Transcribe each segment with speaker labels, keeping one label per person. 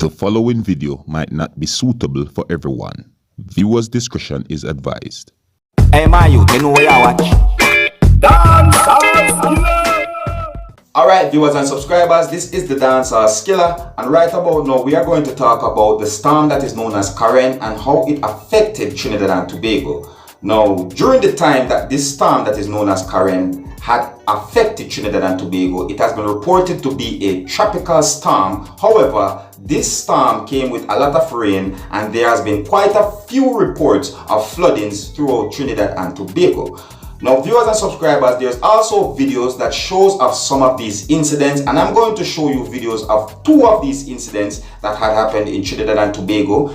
Speaker 1: The following video might not be suitable for everyone. Viewers' discretion is advised.
Speaker 2: Hey, my youth, you know where I watch? Alright, viewers and subscribers, this is the Dancehall Skiller, and right about now we are going to talk about the storm that is known as Karen and how it affected Trinidad and Tobago. Now, during the time that this storm that is known as Karen had affected Trinidad and Tobago, it has been reported to be a tropical storm. However, this storm came with a lot of rain and there has been quite a few reports of floodings throughout Trinidad and Tobago. Now, viewers and subscribers, there's also videos that shows of some of these incidents, and I'm going to show you videos of two of these incidents that had happened in Trinidad and Tobago,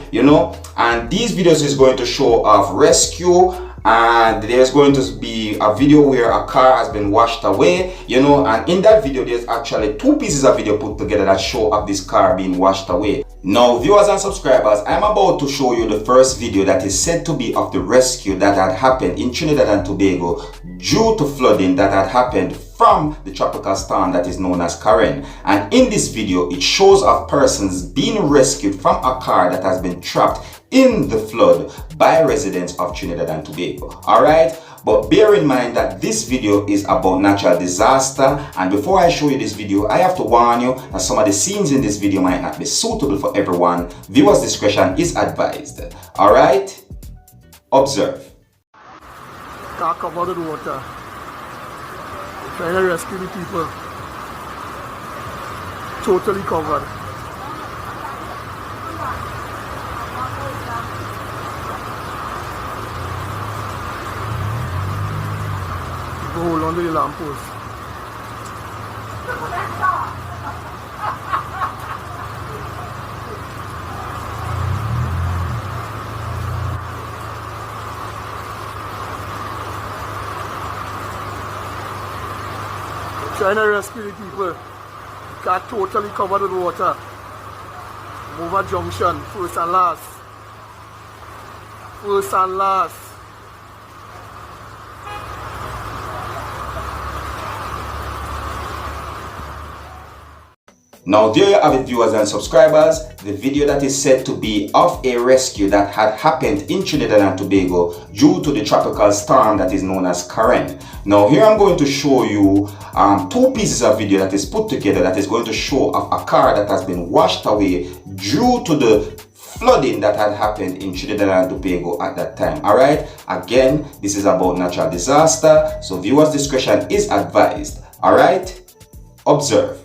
Speaker 2: and these videos is going to show of rescue, and there's going to be a video where a car has been washed away, and in that video there's actually two pieces of video put together that show of this car being washed away. Now, viewers and subscribers, I'm about to show you the first video that is said to be of the rescue that had happened in Trinidad and Tobago due to flooding that had happened from the tropical storm that is known as Karen. And in this video, it shows of persons being rescued from a car that has been trapped in the flood by residents of Trinidad and Tobago. Alright? But bear in mind that this video is about natural disaster, and before I show you this video, I have to warn you that some of the scenes in this video might not be suitable for everyone. Viewers' discretion is advised. Alright? Observe.
Speaker 3: Car covered in water. Trying to rescue the people. Totally covered. Hold on to the lamppost. Trying to rescue the people. Car totally covered with water. Over junction, first and last. First and last.
Speaker 2: Now, there you have it, viewers and subscribers, the video that is said to be of a rescue that had happened in Trinidad and Tobago due to the tropical storm that is known as Karen. Now, here I'm going to show you two pieces of video that is put together that is going to show of a car that has been washed away due to the flooding that had happened in Trinidad and Tobago at that time. Alright, again, this is about natural disaster, so viewers' discretion is advised. Alright, observe.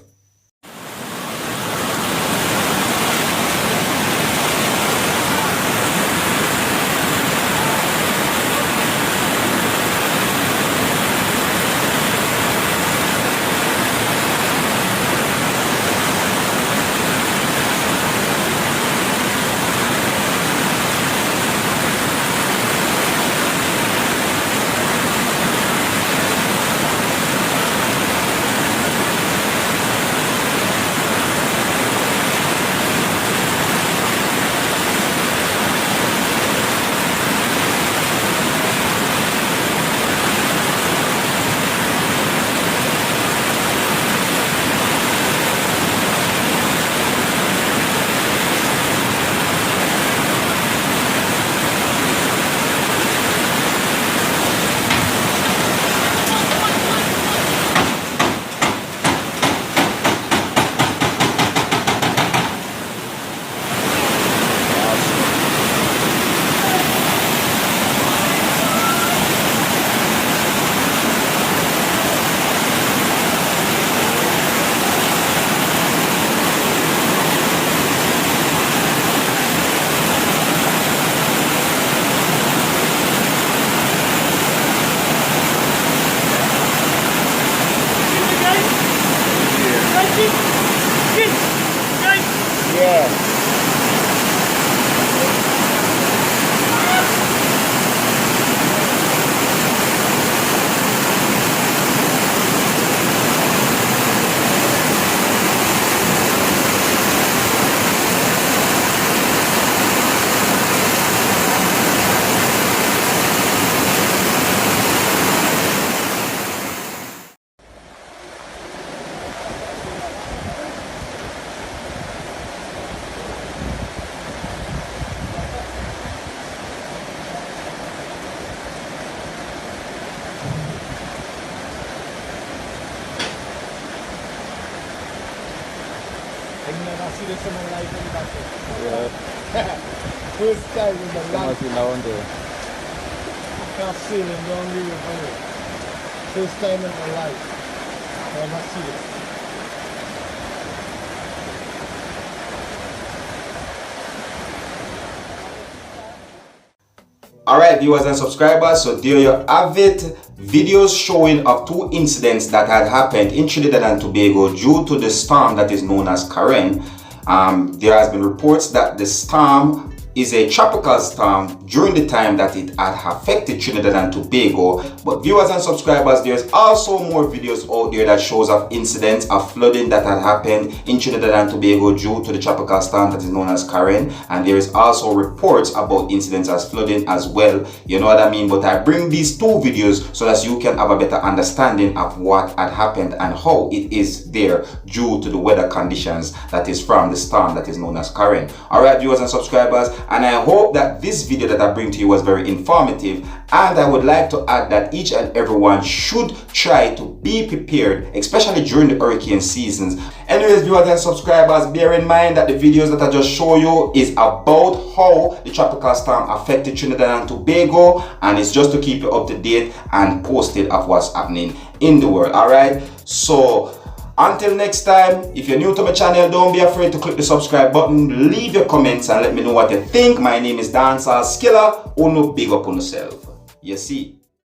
Speaker 2: Yeah.
Speaker 4: see the summer light in the back. Yeah. First time in the life. I can't see them down the river. First time in my life. I never see it.
Speaker 2: Alright viewers and subscribers, so there you have it. Videos showing of two incidents that had happened in Trinidad and Tobago due to the storm that is known as Karen. There has been reports that the storm is a tropical storm during the time that it had affected Trinidad and Tobago. But viewers and subscribers, there's also more videos out there that shows of incidents of flooding that had happened in Trinidad and Tobago due to the tropical storm that is known as Karen. And there is also reports about incidents as flooding as well. You know what I mean? But I bring these two videos so that you can have a better understanding of what had happened and how it is there due to the weather conditions that is from the storm that is known as Karen. Alright viewers and subscribers, and I hope that this video that I bring to you was very informative, and I would like to add that each and everyone should try to be prepared, especially during the hurricane seasons. Anyways viewers and subscribers, bear in mind that the videos that I just show you is about how the tropical storm affected Trinidad and Tobago, and it's just to keep you up to date and posted of what's happening in the world. Alright, so until next time, if you're new to my channel, don't be afraid to click the subscribe button, leave your comments and let me know what you think. My name is Dancehall Skilla. Uno big up on yourself. You see.